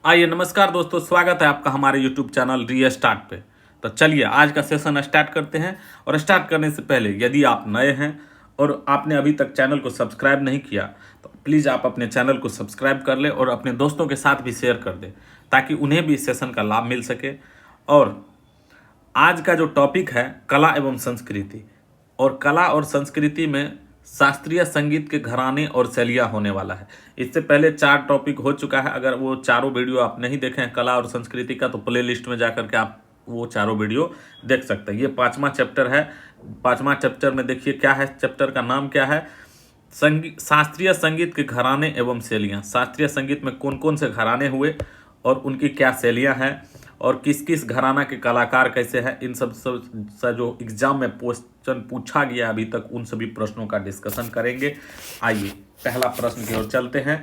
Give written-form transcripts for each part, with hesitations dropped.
आइए नमस्कार दोस्तों, स्वागत है आपका हमारे YouTube चैनल रीस्टार्ट पे। तो चलिए आज का सेशन स्टार्ट करते हैं। और स्टार्ट करने से पहले यदि आप नए हैं और आपने अभी तक चैनल को सब्सक्राइब नहीं किया तो प्लीज़ आप अपने चैनल को सब्सक्राइब कर लें और अपने दोस्तों के साथ भी शेयर कर दें ताकि उन्हें भी इस सेशन का लाभ मिल सके। और आज का जो टॉपिक है कला एवं संस्कृति, और कला और संस्कृति में शास्त्रीय संगीत के घराने और शैलियाँ होने वाला है। इससे पहले 4 टॉपिक हो चुका है। अगर वो चारों वीडियो आप नहीं देखे हैं कला और संस्कृति का तो प्ले लिस्ट में जा करके आप वो चारों वीडियो देख सकते हैं। ये 5वां चैप्टर है। 5वां चैप्टर में देखिए क्या है, चैप्टर का नाम क्या है, शास्त्रीय संगीत के घराने एवं शैलियाँ। शास्त्रीय संगीत में कौन कौन से घराने हुए और उनकी क्या शैलियाँ हैं और किस किस घराना के कलाकार कैसे हैं, इन सब जो एग्जाम में क्वेश्चन पूछा गया अभी तक उन सभी प्रश्नों का डिस्कशन करेंगे। आइए पहला प्रश्न की ओर चलते हैं।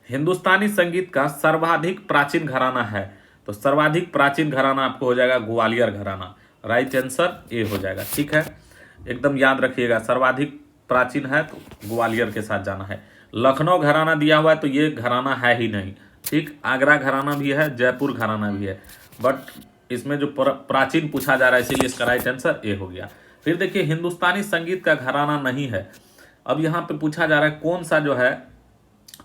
हिंदुस्तानी संगीत का सर्वाधिक प्राचीन घराना है, तो सर्वाधिक प्राचीन घराना आपको हो जाएगा ग्वालियर घराना। राइट आंसर ए हो जाएगा। ठीक है, एकदम याद रखिएगा, सर्वाधिक प्राचीन है तो ग्वालियर के साथ जाना है। लखनऊ घराना दिया हुआ है तो ये घराना है ही नहीं। ठीक, आगरा घराना भी है, जयपुर घराना भी है, बट इसमें जो प्राचीन पूछा जा रहा है इसीलिए इसका राइट आंसर ए हो गया। फिर देखिए हिंदुस्तानी संगीत का घराना नहीं है। अब यहाँ पे पूछा जा रहा है कौन सा जो है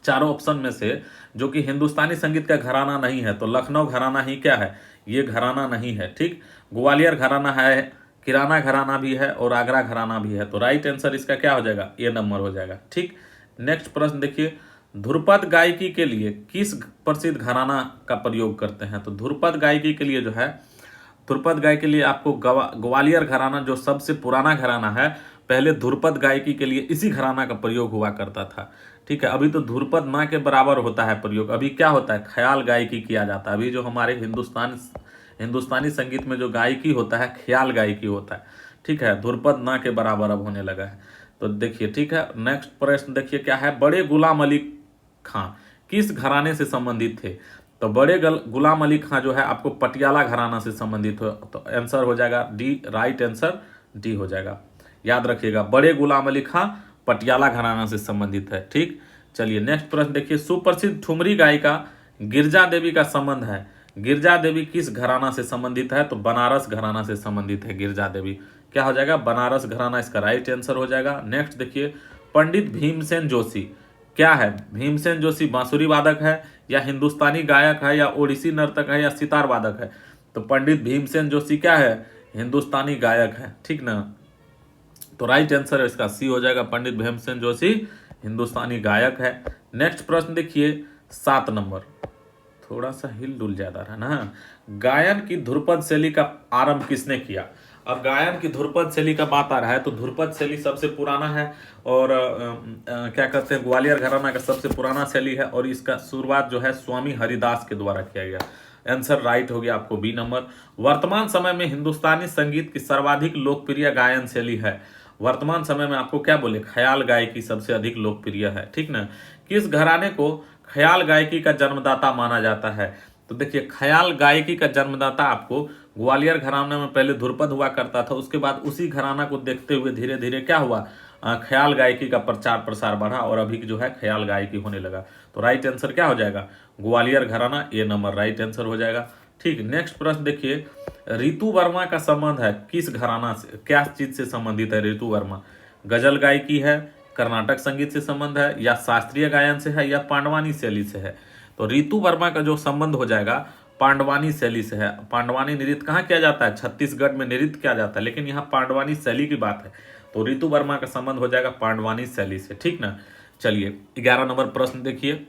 चारों ऑप्शन में से जो कि हिंदुस्तानी संगीत का घराना नहीं है, तो लखनऊ घराना ही क्या है, ये घराना नहीं है। ठीक, ग्वालियर घराना है, किराना घराना भी है और आगरा घराना भी है, तो राइट आंसर इसका क्या हो जाएगा, ए नंबर हो जाएगा। ठीक, नेक्स्ट प्रश्न देखिए, ध्रुपद गायकी के लिए किस प्रसिद्ध घराना का प्रयोग करते हैं, तो ध्रुपद गायकी के लिए जो है, ध्रुपद गायकी के लिए आपको ग्वालियर घराना जो सबसे पुराना घराना है, पहले ध्रुपद गायकी के लिए इसी घराना का प्रयोग हुआ करता था। ठीक है, अभी तो ध्रुपद ना के बराबर होता है प्रयोग, अभी क्या होता है, ख्याल गायकी किया जाता है। अभी जो हमारे हिंदुस्तानी संगीत में जो गायकी होता है ख्याल गायकी होता है। ठीक है, ध्रुपद ना के बराबर अब होने लगा है। तो देखिए, ठीक है, नेक्स्ट प्रश्न देखिए क्या है, बड़े गुलाम अली खां किस घराने से संबंधित थे, तो बड़े गुलाम अली खां जो है आपको पटियाला घराना से संबंधित हो, तो आंसर हो जाएगा डी। राइट आंसर डी हो जाएगा। याद रखिएगा, बड़े गुलाम अली खां पटियाला घराना से संबंधित है। ठीक, चलिए नेक्स्ट प्रश्न देखिए, सुप्रसिद्ध ठुमरी गायिका गिरजा देवी का संबंध है, गिरजा देवी किस घराना से संबंधित है, तो बनारस घराना से संबंधित है गिरजा देवी। क्या हो जाएगा, बनारस घराना इसका राइट आंसर हो जाएगा। नेक्स्ट देखिए, पंडित भीमसेन जोशी क्या है, भीमसेन जोशी बांसुरी वादक है या हिंदुस्तानी गायक है या ओडिसी नर्तक है या सितार वादक है, तो पंडित भीमसेन जोशी क्या है, हिंदुस्तानी गायक है। ठीक ना, तो राइट आंसर इसका सी हो जाएगा, पंडित भीमसेन जोशी हिंदुस्तानी गायक है। नेक्स्ट प्रश्न देखिए 7 नंबर, थोड़ा सा हिल डुल ज्यादा रहा ना। गायन की ध्रुपद शैली का आरंभ किसने किया, अब गायन की ध्रुपद शैली का बात आ रहा है तो ध्रुपद शैली सबसे पुराना है और क्या कहते हैं, ग्वालियर घराना का सबसे पुराना शैली है और इसका शुरुआत जो है स्वामी हरिदास के द्वारा किया गया। आंसर राइट हो गया आपको बी नंबर। वर्तमान समय में हिंदुस्तानी संगीत की सर्वाधिक लोकप्रिय गायन शैली है, वर्तमान समय में आपको क्या बोले, ख्याल गायकी सबसे अधिक लोकप्रिय है। ठीक ना, किस घराने को ख्याल गायकी का जन्मदाता माना जाता है, तो देखिए ख्याल गायकी का जन्मदाता आपको ग्वालियर घराना में पहले ध्रुपद हुआ करता था, उसके बाद उसी घराना को देखते हुए धीरे धीरे क्या हुआ, ख्याल गायकी का प्रचार प्रसार बढ़ा और अभी जो है ख्याल गायकी होने लगा। तो राइट आंसर क्या हो जाएगा, ग्वालियर घराना, ए नंबर राइट आंसर हो जाएगा। ठीक, नेक्स्ट प्रश्न देखिए, ऋतु वर्मा का संबंध है किस घराना से, क्या चीज से संबंधित है ऋतु वर्मा, गजल गायकी है, कर्नाटक संगीत से संबंध है या शास्त्रीय गायन से है या पांडवानी शैली से है, तो ऋतु वर्मा का जो संबंध हो जाएगा पांडवानी शैली से है। पांडवानी नृत्य कहाँ किया जाता है, छत्तीसगढ़ में नृत्य किया जाता है, लेकिन यहाँ पांडवानी शैली की बात है तो ऋतु वर्मा का संबंध हो जाएगा पांडवानी शैली से। ठीक ना, चलिए 11 नंबर प्रश्न देखिए,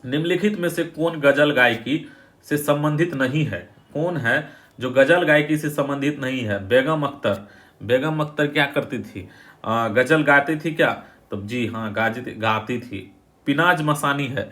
निम्नलिखित में से कौन गजल गायकी से संबंधित नहीं है, कौन है जो गजल गायकी से संबंधित नहीं है, बेगम अख्तर। बेगम अख्तर क्या करती थी, गजल गाती थी क्या, तो जी हाँ गाती थी। पिनाज मसानी है,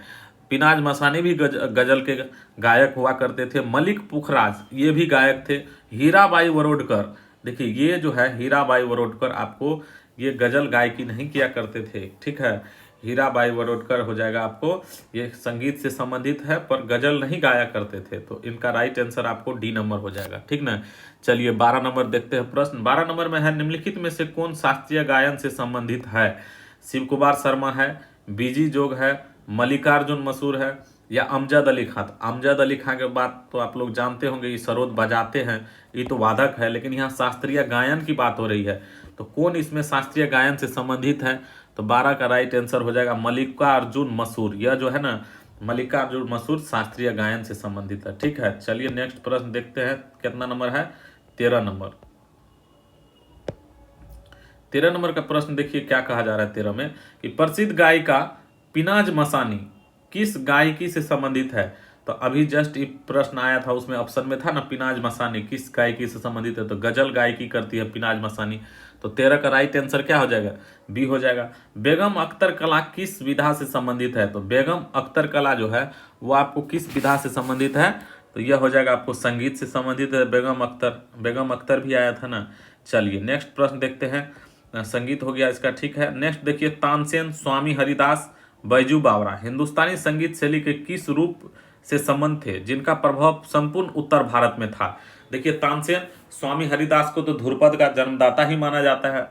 पिनाज मसानी भी गजल के गायक हुआ करते थे। मलिक पुखराज ये भी गायक थे। हीराबाई वरोडकर, देखिए ये जो है हीराबाई वरोडकर आपको ये गजल गायकी नहीं किया करते थे। ठीक है, हीराबाई वरोडकर हो जाएगा आपको, ये संगीत से संबंधित है पर गजल नहीं गाया करते थे, तो इनका राइट आंसर आपको डी नंबर हो जाएगा। ठीक ना, चलिए 12 नंबर देखते हैं प्रश्न। 12 नंबर में है, निम्नलिखित में से कौन शास्त्रीय गायन से संबंधित है, शिव कुमार शर्मा है, बीजी जोग है, मल्लिकार्जुन मसूर है, या अमजद अली खां। तो अमजद अली खां के बात तो आप लोग जानते होंगे, ये सरोद बजाते हैं, ये तो वादक है, लेकिन यहाँ शास्त्रीय गायन की बात हो रही है। तो कौन इसमें शास्त्रीय गायन से संबंधित है? तो 12 का राइट आंसर हो जाएगा मल्लिका अर्जुन मसूर। यह जो है ना मल्लिका अर्जुन मसूर शास्त्रीय गायन से संबंधित है। ठीक है, चलिए नेक्स्ट प्रश्न देखते हैं। कितना नंबर है? 13 नंबर। 13 नंबर का प्रश्न देखिए क्या कहा जा रहा है 13 में कि प्रसिद्ध गायिका पिनाज मसानी किस गायकी से संबंधित है? तो अभी जस्ट एक प्रश्न आया था, उसमें ऑप्शन में था ना पिनाज मसानी किस गायकी से संबंधित है, तो गजल गायकी करती है पिनाज मसानी। तो 13 का राइट आंसर क्या हो जाएगा? बी हो जाएगा। बेगम अख्तर कला किस विधा से संबंधित है? तो बेगम अख्तर कला जो है वो आपको किस विधा से संबंधित है? तो यह हो जाएगा आपको संगीत से संबंधित है। बेगम अख्तर भी आया था ना। चलिए नेक्स्ट प्रश्न देखते हैं। संगीत हो गया इसका, ठीक है। नेक्स्ट देखिए, तानसेन, स्वामी हरिदास, बैजू बावरा हिंदुस्तानी संगीत शैली के किस रूप से संबंध थे जिनका प्रभाव संपूर्ण उत्तर भारत में था? देखिए तानसेन, स्वामी हरिदास को तो ध्रुपद का जन्मदाता ही माना जाता है।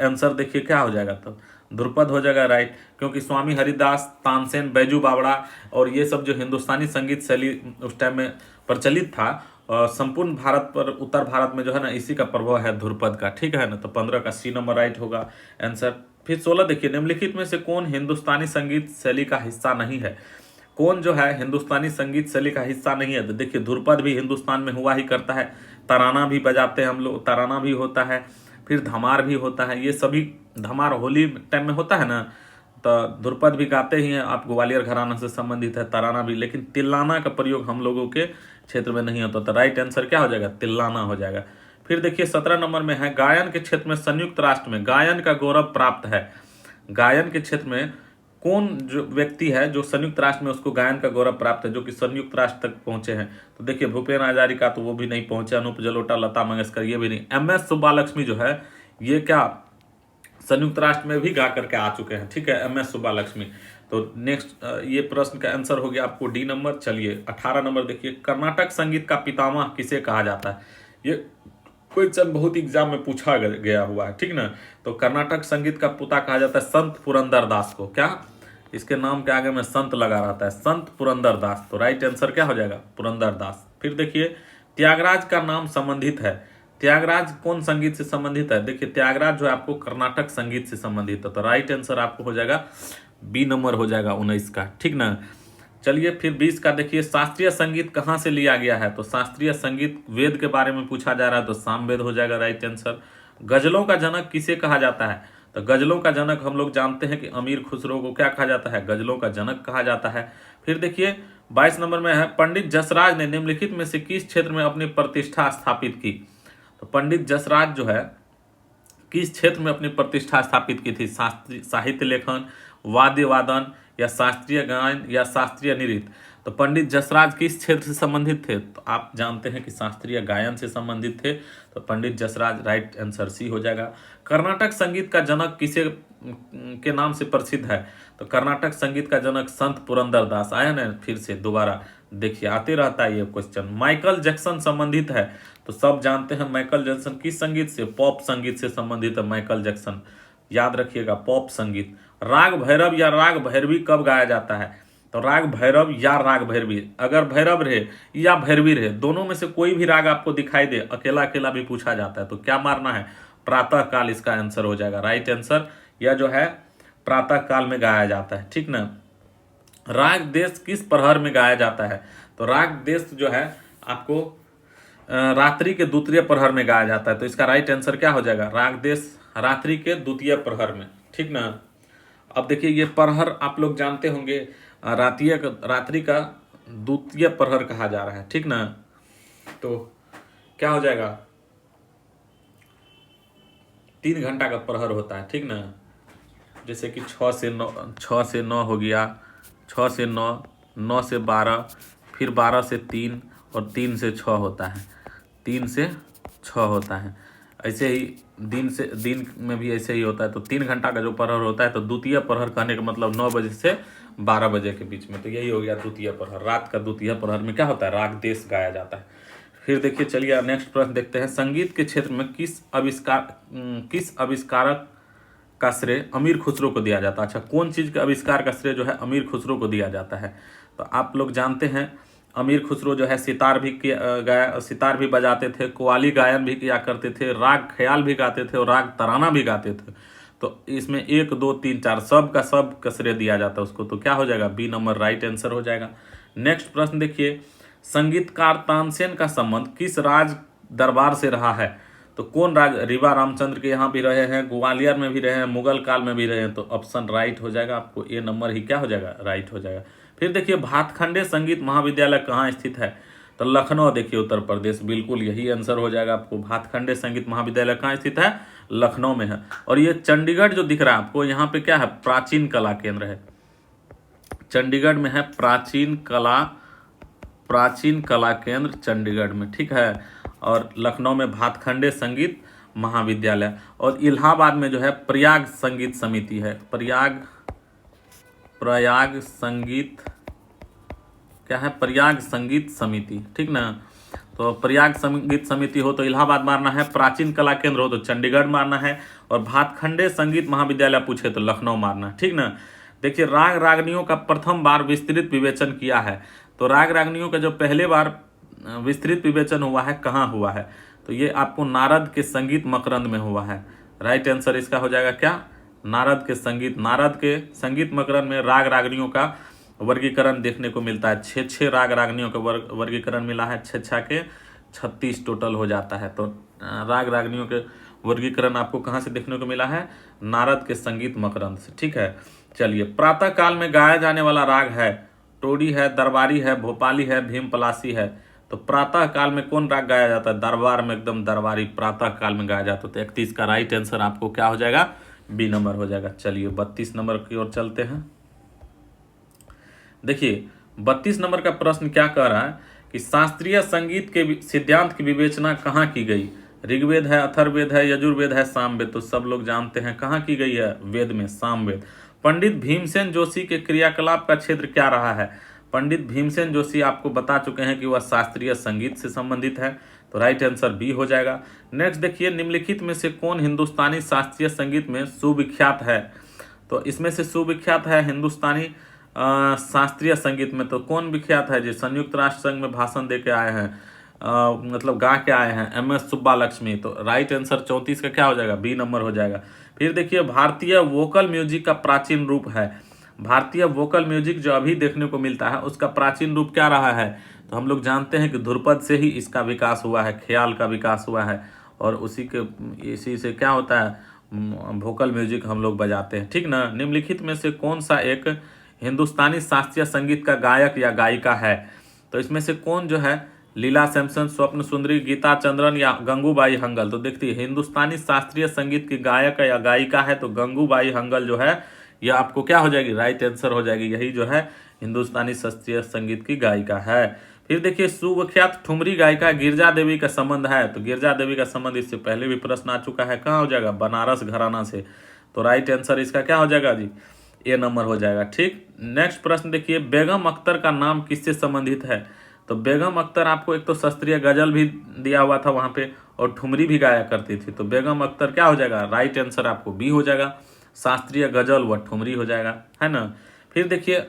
आंसर देखिए क्या हो जाएगा, तो ध्रुपद हो जाएगा राइट, क्योंकि स्वामी हरिदास, तानसेन, बैजू बावड़ा और ये सब जो हिंदुस्तानी संगीत शैली उस टाइम में प्रचलित था संपूर्ण भारत पर, उत्तर भारत में जो है ना इसी का प्रभाव है ध्रुपद का। ठीक है ना, तो 15 का सी नंबर राइट होगा आंसर। फिर 16 देखिए, निम्नलिखित में से कौन हिंदुस्तानी संगीत शैली का हिस्सा नहीं है? कौन जो है हिंदुस्तानी संगीत शैली का हिस्सा नहीं है? तो देखिए ध्रुपद भी हिंदुस्तान में हुआ ही करता है, तराना भी बजाते हैं हम लोग, तराना भी होता है, फिर धमार भी होता है। ये सभी, धमार होली टाइम में होता है ना, तो ध्रुपद भी गाते ही हैं, आप ग्वालियर घराना से संबंधित है, तराना भी। लेकिन तिल्लाना का प्रयोग हम लोगों के क्षेत्र में नहीं होता। तो राइट आंसर क्या हो जाएगा? तिल्लाना हो जाएगा। फिर देखिए 17 नंबर में है, गायन के क्षेत्र में संयुक्त राष्ट्र में गायन का गौरव प्राप्त है। गायन के क्षेत्र में कौन जो व्यक्ति है जो संयुक्त राष्ट्र में उसको गायन का गौरव प्राप्त है, जो कि संयुक्त राष्ट्र तक पहुंचे हैं? तो देखिए भूपेन हजारिका तो वो भी नहीं पहुंचे, अनूप जलोटा, लता मंगेशकर ये भी नहीं। MS सुब्बालक्ष्मी जो है ये क्या संयुक्त राष्ट्र में भी गा करके आ चुके हैं। ठीक है, MS सुब्बालक्ष्मी। तो नेक्स्ट ये प्रश्न का आंसर हो गया आपको डी नंबर। चलिए 18 नंबर देखिए, कर्नाटक संगीत का पितामह किसे कहा जाता है? ये क्वेश्चन बहुत एग्जाम में पूछा गया हुआ है, ठीक ना। तो कर्नाटक संगीत का पिता कहा जाता है संत पुरंदरदास को। क्या इसके नाम के आगे में संत लगा रहता है, संत पुरंदरदास। तो राइट आंसर क्या हो जाएगा? पुरंदरदास। फिर देखिए, त्यागराज का नाम संबंधित है। त्यागराज कौन संगीत से संबंधित है? देखिए त्यागराज जो है आपको कर्नाटक संगीत से संबंधित है। तो राइट आंसर आपको हो जाएगा बी नंबर हो जाएगा 19 का, ठीक ना। चलिए फिर 20 का देखिए, शास्त्रीय संगीत कहाँ से लिया गया है? तो शास्त्रीय संगीत वेद के बारे में पूछा जा रहा है, तो सामवेद हो जाएगा राइट आंसर। गजलों का जनक किसे कहा जाता है? तो गजलों का जनक हम लोग जानते हैं कि अमीर खुसरो को क्या कहा जाता है? गजलों का जनक कहा जाता है। फिर देखिए 22 नंबर में है, पंडित जसराज ने निम्नलिखित में से किस क्षेत्र में अपनी प्रतिष्ठा स्थापित की? तो पंडित जसराज जो है किस क्षेत्र में अपनी प्रतिष्ठा स्थापित की थी? साहित्य लेखन, वाद्य वादन, या शास्त्रीय गायन, या शास्त्रीय नृत्य? तो पंडित जसराज किस क्षेत्र से संबंधित थे? तो आप जानते हैं कि शास्त्रीय गायन से संबंधित थे। तो Pandit Jasraj right answer C हो जाएगा। कर्नाटक संगीत का जनक किसे के नाम से प्रसिद्ध है? तो कर्नाटक संगीत का जनक संत पुरंदरदास। आया ना, फिर से दोबारा देखिए आते रहता है ये क्वेश्चन। माइकल जैक्सन संबंधित है? तो सब जानते हैं माइकल जैक्सन किस संगीत से? पॉप संगीत से संबंधित है माइकल जैक्सन, याद रखिएगा पॉप संगीत। राग भैरव या राग भैरवी कब गाया जाता है? तो राग भैरव या राग भैरवी, अगर भैरव रहे या भैरवी रहे, दोनों में से कोई भी राग आपको दिखाई दे, अकेला अकेला भी पूछा जाता है, तो क्या मारना है? प्रातः काल इसका आंसर हो जाएगा राइट आंसर। यह जो है प्रातः काल में गाया जाता है, ठीक ना। राग देश किस प्रहर में गाया जाता है? तो राग देश जो है आपको रात्रि के द्वितीय प्रहर में गाया जाता है। तो इसका राइट आंसर क्या हो जाएगा? राग देश रात्रि के द्वितीय प्रहर में, ठीक ना। अब देखिए ये प्रहर आप लोग जानते होंगे, रात्रि का द्वितीय प्रहर कहा जा रहा है, ठीक ना। तो क्या हो जाएगा? 3 घंटा का प्रहर होता है, ठीक ना। जैसे कि 6 से 9 हो गया, 6 से 9, 9 से 12, फिर 12 से 3 और 3 से 6 होता है, 3 से 6 होता है। ऐसे ही दिन में भी ऐसे ही होता है। तो 3 घंटा का जो प्रहर होता है, तो द्वितीय प्रहर कहने का मतलब 9 बजे से 12 बजे के बीच में। तो यही हो गया द्वितीय प्रहर। रात का द्वितीय प्रहर में क्या होता है? राग देश गाया जाता है। फिर देखिए चलिए नेक्स्ट प्रश्न देखते हैं। संगीत के क्षेत्र में किस आविष्कारक का श्रेय अमीर खुसरो को दिया जाता है? अच्छा, कौन चीज के आविष्कार का श्रेय जो है अमीर खुसरो को दिया जाता है? तो आप लोग जानते हैं अमीर खुसरो जो है सितार भी गाया, सितार भी बजाते थे, कव्वाली गायन भी किया करते थे, राग ख्याल भी गाते थे और राग तराना भी गाते थे। तो इसमें 1 2 3 4 सब का सब कसरे दिया जाता है उसको, तो क्या हो जाएगा, बी नंबर राइट आंसर हो जाएगा। नेक्स्ट प्रश्न देखिए, संगीतकार तानसेन का संबंध किस राज दरबार से रहा है? तो कौन राज, रीवा रामचंद्र के यहाँ भी रहे हैं, ग्वालियर में भी रहे हैं, मुगल काल में भी रहे हैं, तो ऑप्शन राइट हो जाएगा, आपको ए नंबर ही क्या हो जाएगा, राइट हो जाएगा। फिर देखिए, भातखंडे संगीत महाविद्यालय कहाँ स्थित है? तो लखनऊ, देखिए उत्तर प्रदेश, बिल्कुल यही आंसर हो जाएगा आपको। भातखंडे संगीत महाविद्यालय कहाँ स्थित है? लखनऊ में है। और ये चंडीगढ़ जो दिख रहा है आपको, यहाँ पे क्या है, प्राचीन कला केंद्र है। चंडीगढ़ में है प्राचीन कला केंद्र चंडीगढ़ में, ठीक है। और लखनऊ में भातखंडे संगीत महाविद्यालय, और इलाहाबाद में जो है प्रयाग संगीत समिति है। प्रयाग संगीत क्या है, प्रयाग संगीत समिति, ठीक ना। तो प्रयाग संगीत समिति हो तो इलाहाबाद मारना है, प्राचीन कला केंद्र हो तो चंडीगढ़ मारना है, और भातखंडे संगीत महाविद्यालय पूछे तो लखनऊ मारना है, ठीक ना। देखिए, राग रागनियों का प्रथम बार विस्तृत विवेचन किया है। तो राग रागनियों का जो पहले बार विस्तृत विवेचन हुआ है, कहाँ हुआ है? तो ये आपको नारद के संगीत मकरंद में हुआ है। राइट आंसर इसका हो जाएगा क्या, नारद के संगीत मकरंद में राग रागनियों का वर्गीकरण देखने को मिलता है। 6 राग रागनियों का वर्गीकरण मिला है, 6 के 36 टोटल हो जाता है। तो राग रागनियों के वर्गीकरण आपको कहाँ से देखने को मिला है? नारद के संगीत मकरंद से, ठीक है। चलिए, प्रातः काल में गाया जाने वाला राग है, टोडी है, दरबारी है, भोपाली है, भीम पलासी है। तो प्रातः काल में कौन राग गाया जाता है? दरबार में, एकदम दरबारी प्रातः काल में गाया जाता है। तो 31 का राइट आंसर आपको क्या हो जाएगा, बी नंबर हो जाएगा। चलिए 32 नंबर की ओर चलते हैं। देखिए, 32 नंबर का प्रश्न क्या कह रहा है कि शास्त्रीय संगीत के सिद्धांत की विवेचना कहाँ की गई? ऋग्वेद है, अथर्ववेद है, यजुर्वेद है, सामवेद। तो सब लोग जानते हैं कहाँ की गई है, वेद में, सामवेद। पंडित भीमसेन जोशी के क्रियाकलाप का क्षेत्र क्या रहा है? पंडित भीमसेन जोशी आपको बता चुके हैं कि वह शास्त्रीय संगीत से संबंधित है, तो राइट आंसर बी हो जाएगा। नेक्स्ट देखिए, निम्नलिखित में से कौन हिंदुस्तानी शास्त्रीय संगीत में सुविख्यात है? तो इसमें से सुविख्यात है हिंदुस्तानी शास्त्रीय संगीत में, तो कौन विख्यात है? जो संयुक्त राष्ट्र संघ में भाषण दे के आए हैं, मतलब गा के आए हैं, MS सुब्बालक्ष्मी। तो राइट आंसर 34 का क्या हो जाएगा, बी नंबर हो जाएगा। फिर देखिए, भारतीय वोकल म्यूजिक का प्राचीन रूप है। भारतीय वोकल म्यूजिक जो अभी देखने को मिलता है, उसका प्राचीन रूप क्या रहा है? तो हम लोग जानते हैं कि ध्रुपद से ही इसका विकास हुआ है, ख्याल का विकास हुआ है, और इसी से क्या होता है, वोकल म्यूजिक हम लोग बजाते हैं, ठीक ना। निम्नलिखित में से कौन सा एक हिंदुस्तानी शास्त्रीय संगीत का गायक या गायिका है? तो इसमें से कौन जो है, लीला सैमसन, स्वप्न सुंदरी, गीता चंद्रन या गंगूबाई हंगल? तो देखिए, हिंदुस्तानी शास्त्रीय संगीत की गायक या गायिका है तो गंगूबाई हंगल जो है, यह आपको क्या हो जाएगी, राइट आंसर हो जाएगी। यही जो है हिंदुस्तानी शास्त्रीय संगीत की गायिका है। फिर देखिए, सुविख्यात ठुमरी गायिका गिरजा देवी का संबंध है। तो गिरजा देवी का संबंध इससे पहले भी प्रश्न आ चुका है, कहाँ हो जाएगा, बनारस घराना से। तो राइट आंसर इसका क्या हो जाएगा जी, ए नंबर हो जाएगा, ठीक। नेक्स्ट प्रश्न देखिए, बेगम अख्तर का नाम किससे संबंधित है? तो बेगम अख्तर आपको एक तो शास्त्रीय गजल भी दिया हुआ था वहां पे, और ठुमरी भी गाया करती थी। तो बेगम अख्तर क्या हो जाएगा, राइट आंसर आपको बी हो जाएगा, शास्त्रीय गजल व ठुमरी हो जाएगा, है ना। फिर देखिए,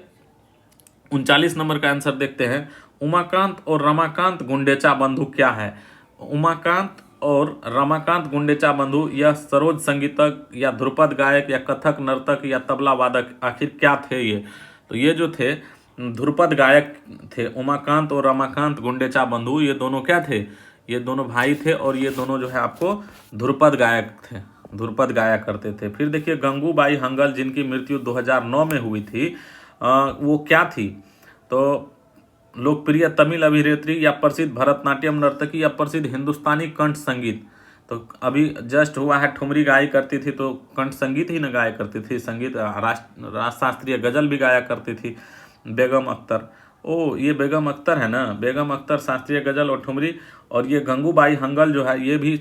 39 नंबर का आंसर देखते हैं, उमाकांत और रमाकांत गुंडेचा बंधु क्या है? उमाकांत और रमाकांत गुंडेचा बंधु यह सरोज संगीतक या ध्रुपद गायक या कथक नर्तक या तबला वादक आखिर क्या थे ये? तो ये जो थे ध्रुपद गायक थे, उमाकांत और रमाकांत गुंडेचा बंधु, ये दोनों क्या थे, ये दोनों भाई थे, और ये दोनों जो है आपको ध्रुपद गायक थे, ध्रुपद गाया करते थे। फिर देखिए, गंगूबाई हंगल जिनकी मृत्यु 2009 में हुई थी, वो क्या थी? तो लोकप्रिय तमिल अभिनेत्री या प्रसिद्ध भरतनाट्यम नर्तकी या प्रसिद्ध हिंदुस्तानी कंठ संगीत? तो अभी जस्ट हुआ है, ठुमरी गाई करती थी तो कंठ संगीत ही न गाया करती थी, संगीत शास्त्रीय गजल भी गाया करती थी बेगम अख्तर। ओ, ये बेगम अख्तर है ना, बेगम अख्तर शास्त्रीय गजल और ठुमरी। और ये गंगूबाई हंगल जो है, ये भी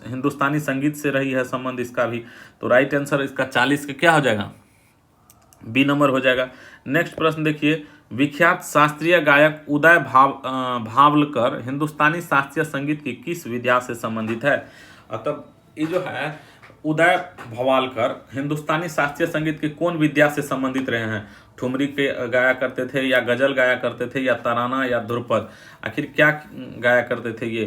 हिंदुस्तानी संगीत से रही है संबंध इसका भी। तो राइट आंसर इसका 40 का क्या हो जाएगा, बी नंबर हो जाएगा। नेक्स्ट प्रश्न देखिए, विख्यात शास्त्रीय गायक उदय भावलकर हिंदुस्तानी शास्त्रीय संगीत की किस विधा से संबंधित है? अतः ये जो है उदय भवालकर हिंदुस्तानी शास्त्रीय संगीत के कौन विद्या से संबंधित रहे हैं? ठुमरी के गाया करते थे, या गजल गाया करते थे, या तराना, या ध्रुपद? आखिर क्या गाया करते थे ये?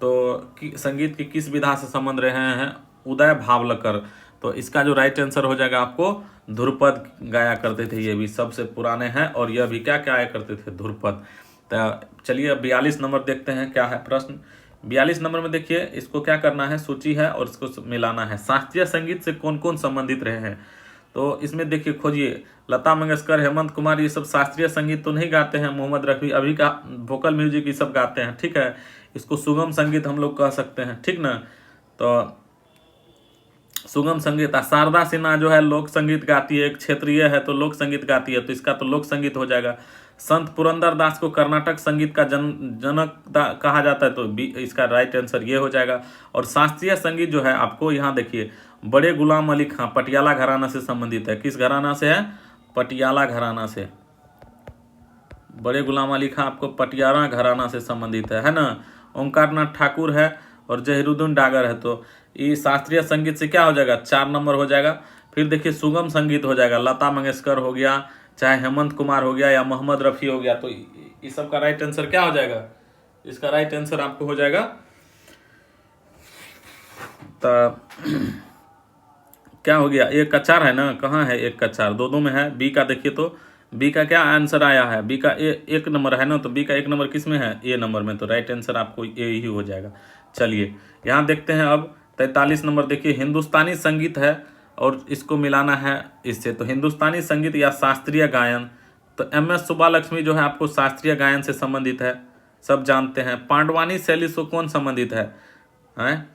तो संगीत की किस विधा से संबंध रहे हैं उदय भावलकर? तो इसका जो राइट आंसर हो जाएगा आपको ध्रुपद गाया करते थे। ये भी सबसे पुराने हैं और यह भी क्या गाया करते थे? ध्रुपद। तो चलिए 42 नंबर देखते हैं क्या है प्रश्न। 42 नंबर में देखिए, इसको क्या करना है, सूची है और इसको मिलाना है। शास्त्रीय संगीत से कौन कौन संबंधित रहे हैं? तो इसमें देखिए खोजिए, लता मंगेशकर, हेमंत कुमार, ये सब शास्त्रीय संगीत तो नहीं गाते हैं। मोहम्मद रफ़ी अभी का वोकल म्यूजिक ये सब गाते हैं, ठीक है। इसको सुगम संगीत हम लोग कह सकते हैं, ठीक ना। तो सुगम संगीत। शारदा सिन्हा जो है लोक संगीत गाती है, एक क्षेत्रीय है तो लोक संगीत गाती है, तो इसका तो लोक संगीत हो जाएगा। संत पुरंदर दास को कर्नाटक संगीत का जनक कहा जाता है, तो इसका राइट आंसर ये हो जाएगा। और शास्त्रीय संगीत जो है आपको यहाँ देखिए, बड़े गुलाम अली खां पटियाला घराना से संबंधित है। किस घराना से है? पटियाला घराना से। बड़े गुलाम अली खां आपको पटियाला घराना से संबंधित है ना। ओंकारनाथ ठाकुर है और जहीरुद्दीन डागर है। तो ये शास्त्रीय संगीत से क्या हो जाएगा? 4 नंबर हो जाएगा। फिर देखिए सुगम संगीत हो जाएगा, लता मंगेशकर हो गया, चाहे हेमंत कुमार हो गया, या मोहम्मद रफ़ी हो गया। तो इस सब का राइट आंसर क्या हो जाएगा? इसका राइट आंसर आपको हो जाएगा तो क्या हो गया? 1 का 4 है ना, कहाँ है 1 का 4? दो में है। बी का देखिए, तो बी का क्या आंसर आया है? बी का 1 नंबर है ना, तो बी का 1 नंबर किस में है? ए नंबर में। तो राइट आंसर आपको ए ही हो जाएगा। चलिए यहाँ देखते हैं अब 43 नंबर देखिए, हिंदुस्तानी संगीत है और इसको मिलाना है इससे। तो हिंदुस्तानी संगीत या शास्त्रीय गायन, तो एम.एस. सुब्बालक्ष्मी जो है आपको शास्त्रीय गायन से संबंधित है, सब जानते हैं। पांडवानी शैली से कौन संबंधित है?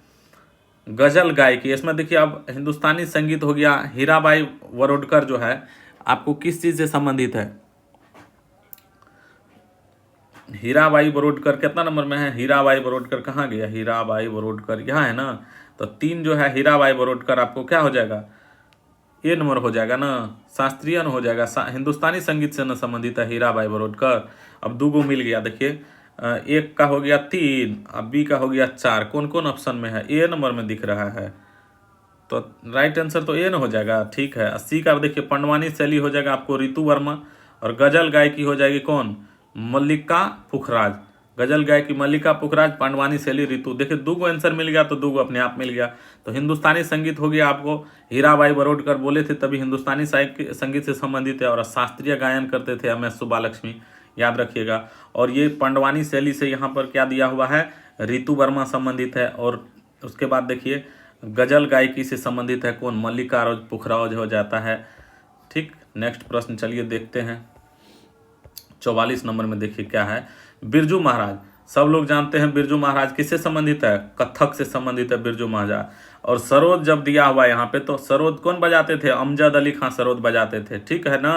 गजल गायकी। इसमें देखिए अब हिंदुस्तानी संगीत हो गया, हीराबाई बरोडकर जो है आपको किस चीज से संबंधित है? हीराबाई बरोडकर कितना नंबर में है? हीराबाई बरोडकर कहाँ गया? हीराबाई बरोडकर यहाँ है ना। तो 3 जो है हीराबाई बरोडकर आपको क्या हो जाएगा? ए नंबर हो जाएगा ना, शास्त्रीय हो जाएगा। हिंदुस्तानी संगीत से न संबंधित है हीराबाई बरोडकर। अब 2 मिल गया देखिए, 1 का हो गया 3, अब बी का हो गया 4। कौन कौन ऑप्शन में है? ए नंबर में दिख रहा है, तो राइट आंसर तो ए न हो जाएगा, ठीक है। 80 का देखिए, पंडवानी शैली हो जाएगा आपको ऋतु वर्मा, और गजल गायकी हो जाएगी कौन? मल्लिका पुखराज। गजल गायकी मल्लिका पुखराज, पांडवानी शैली ऋतु। देखिए 2 आंसर मिल गया, तो 2 अपने आप मिल गया। तो हिंदुस्तानी संगीत हो गया आपको, हीराबाई बरोडकर बोले थे तभी हिंदुस्तानी संगीत से संबंधित है। और शास्त्रीय गायन करते थे एम.एस. सुब्बालक्ष्मी, याद रखिएगा। और ये पांडवानी शैली से यहाँ पर क्या दिया हुआ है? ऋतु वर्मा संबंधित है। और उसके बाद देखिए गजल गायकी से संबंधित है कौन? मल्लिका पुखराज हो जाता है, ठीक। नेक्स्ट प्रश्न चलिए देखते हैं। 44 नंबर में देखिए क्या है, बिरजू महाराज। सब लोग जानते हैं बिरजू महाराज किससे संबंधित है? कथक से संबंधित है बिरजू महाराज। और सरोद जब दिया हुआ यहाँ पे, तो सरोद कौन बजाते थे? अमजद अली खां सरोद बजाते थे, ठीक है ना।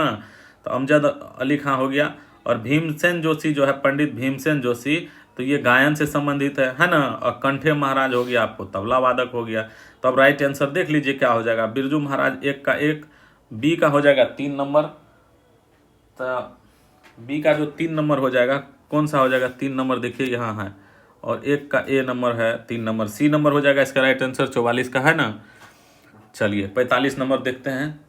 तो अमजद अली खां हो गया। और भीमसेन जोशी जो है, पंडित भीमसेन जोशी, तो ये गायन से संबंधित है ना। और कंठे महाराज हो गया आपको तबला वादक हो गया। तो अब राइट आंसर देख लीजिए क्या हो जाएगा। बिरजू महाराज 1 का 1, बी का हो जाएगा 3 नंबर। तो बी का जो 3 नंबर हो जाएगा, कौन सा हो जाएगा? 3 नंबर देखिए यहाँ है, और 1 का ए नंबर है, 3 नंबर सी नंबर हो जाएगा। इसका राइट आंसर 44 का है ना। चलिए 45 नंबर देखते हैं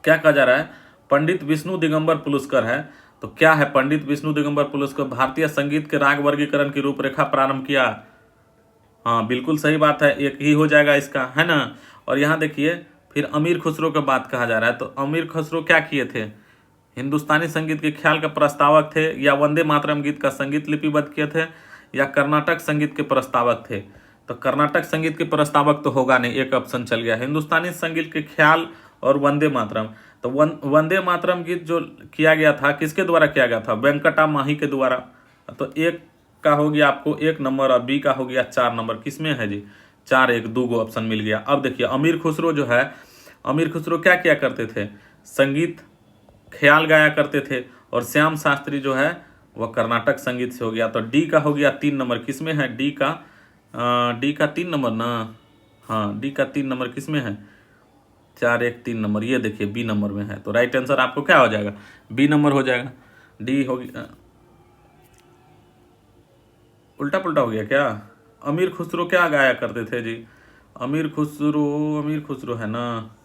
क्या कहा जा रहा है। पंडित विष्णु दिगंबर पुरस्कार है, तो क्या है? पंडित विष्णु दिगंबर पुरस्कार भारतीय संगीत के राग वर्गीकरण की रूपरेखा प्रारंभ किया। हाँ बिल्कुल सही बात है, 1 ही हो जाएगा इसका, है ना। और यहाँ देखिए फिर अमीर खुसरो की बात कहा जा रहा है। तो अमीर खुसरो क्या किए थे? हिंदुस्तानी संगीत के ख्याल का प्रस्तावक थे, या वंदे मातरम गीत का संगीत लिपिबद्ध किए थे, या कर्नाटक संगीत के प्रस्तावक थे? तो कर्नाटक संगीत के प्रस्तावक तो होगा नहीं, एक ऑप्शन चल गया। हिंदुस्तानी संगीत के ख्याल और वंदे मातरम, तो वंदे मातरम गीत जो किया गया था किसके द्वारा किया गया था? वेंकटा माही के द्वारा। तो 1 का हो गया आपको 1 नंबर, और बी का हो गया 4 नंबर। किसमें है जी? 4 1 2 ऑप्शन मिल गया। अब देखिए अमीर खुसरो जो है, अमीर खुसरो क्या किया करते थे? संगीत ख्याल गाया करते थे। और श्याम शास्त्री जो है वह कर्नाटक संगीत से हो गया। तो डी का हो गया 3 नंबर। किसमें है? डी का 3 नंबर ना। हाँ डी का 3 नंबर किसमें है? 4 1 3 नंबर, ये देखिए बी नंबर में है। तो राइट आंसर आपको क्या हो जाएगा? बी नंबर हो जाएगा। डी हो गया, उल्टा पुल्टा हो गया क्या? अमीर खुसरो क्या गाया करते थे जी? अमीर खुसरो है ना।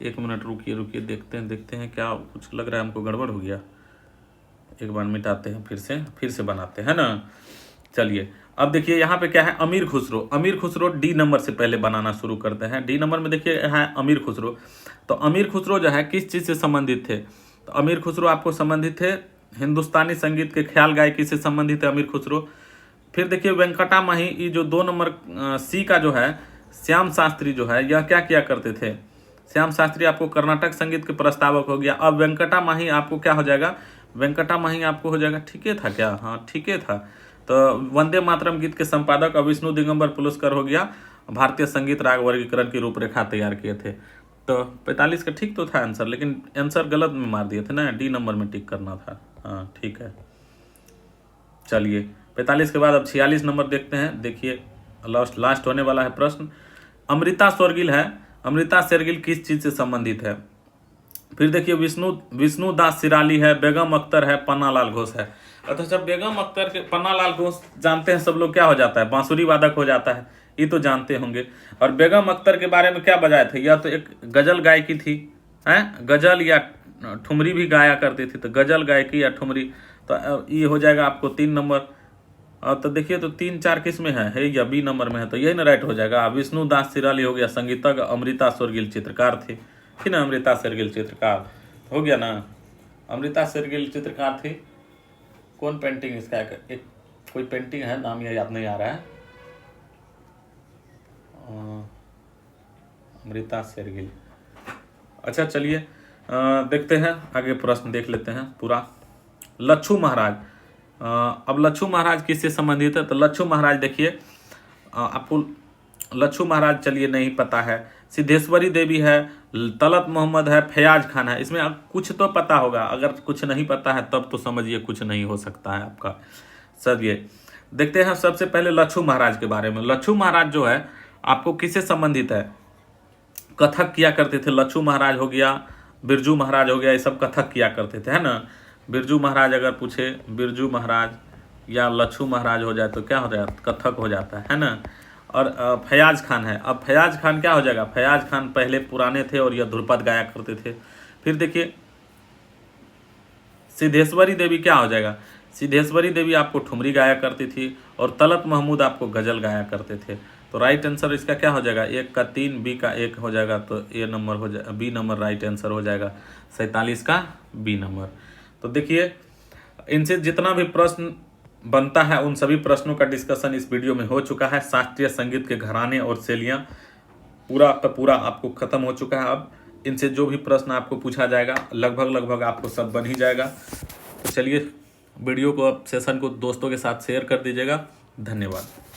एक मिनट रुकिए देखते हैं क्या कुछ लग रहा है हमको गड़बड़ हो गया। एक बार मिटाते हैं, फिर से बनाते हैं ना। चलिए अब देखिए यहाँ पे क्या है, अमीर खुसरो डी नंबर से पहले बनाना शुरू करते हैं। डी नंबर में देखिए है अमीर खुसरो। तो अमीर खुसरो जो है किस चीज़ से संबंधित थे, तो अमीर खुसरो आपको संबंधित थे हिंदुस्तानी संगीत के ख्याल गायकी से संबंधित है अमीर खुसरो। फिर देखिए वेंकटा माही, ये जो 2 नंबर सी का जो है श्याम शास्त्री जो है, यह क्या किया करते थे, श्याम शास्त्री आपको कर्नाटक संगीत के प्रस्तावक हो गया। अब वेंकटा माही आपको क्या हो जाएगा, वेंकटा माही आपको हो जाएगा, ठीक है था क्या, हाँ ठीक है था। तो वंदे मातरम गीत के संपादक अब विष्णु दिगंबर पुरस्कार हो गया, भारतीय संगीत राग वर्गीकरण की रूपरेखा तैयार किए थे। तो 45 का ठीक तो था आंसर, लेकिन आंसर गलत में मार दिए थे ना, डी नंबर में टिक करना था। हाँ ठीक है। चलिए 45 के बाद अब 46 नंबर देखते हैं। देखिए लास्ट होने वाला है प्रश्न। अमृता शेरगिल है, अमृता शेरगिल किस चीज से संबंधित है। फिर देखिए विष्णु दास सिराली है, बेगम अख्तर है, पन्नालाल घोष है। अच्छा जब बेगम अख्तर के पन्नालाल घोष जानते हैं सब लोग, क्या हो जाता है, बांसुरी वादक हो जाता है, ये तो जानते होंगे। और बेगम अख्तर के बारे में क्या बजाए थे, या तो एक गजल गायकी थी, हैं गजल या ठुमरी भी गाया करती थी, तो गजल गायकी या ठुमरी। तो ये हो जाएगा आपको 3 नंबर। तो देखिए तो 3-4 किस में है या बी नंबर में है, तो यही ना राइट हो जाएगा। विष्णु दास सिराली हो गया संगीतज्ञ, अमृता शेरगिल चित्रकार थी ना, अमृता शेरगिल चित्रकार हो गया ना। अमृता शेरगिल चित्रकार थी। कौन पेंटिंग इसका एक कोई पेंटिंग है, नाम याद नहीं आ रहा है। अमृता शेरगिल। अच्छा चलिए देखते हैं आगे प्रश्न देख लेते हैं पूरा। लच्छू महाराज, अब लच्छू महाराज किससे संबंधित है, तो लच्छू महाराज देखिए आपको लच्छू महाराज चलिए नहीं पता है, सिद्धेश्वरी देवी है, तलत मोहम्मद है, फयाज खान है। इसमें कुछ तो पता होगा, अगर कुछ नहीं पता है तब तो समझिए कुछ नहीं हो सकता है आपका। चलिए देखते हैं सबसे पहले लच्छू महाराज के बारे में। लच्छू महाराज जो है आपको किससे संबंधित है, कथक किया करते थे। लच्छू महाराज हो गया, बिरजू महाराज हो गया, ये सब कथक किया करते थे, है ना। बिरजू महाराज अगर पूछे, बिरजू महाराज या लच्छू महाराज हो जाए तो क्या हो जाए, कथक हो जाता है ना। और फयाज खान है, अब फयाज खान क्या हो जाएगा, फयाज खान पहले पुराने थे और यह ध्रुपद गाया करते थे। फिर देखिए सिद्धेश्वरी देवी क्या हो जाएगा, सिद्धेश्वरी देवी आपको ठुमरी गाया करती थी और तलत महमूद आपको गजल गाया करते थे। तो राइट आंसर इसका क्या हो जाएगा, 1 का 3, बी का 1 हो जाएगा, तो ए नंबर हो जाएगा, बी नंबर राइट आंसर हो जाएगा। 47 का बी नंबर। तो देखिए इनसे जितना भी प्रश्न बनता है उन सभी प्रश्नों का डिस्कशन इस वीडियो में हो चुका है। शास्त्रीय संगीत के घराने और शैलियाँ पूरा का पूरा आपको खत्म हो चुका है। अब इनसे जो भी प्रश्न आपको पूछा जाएगा लगभग आपको सब बन ही जाएगा। तो चलिए वीडियो को, अब सेशन को दोस्तों के साथ शेयर कर दीजिएगा। धन्यवाद।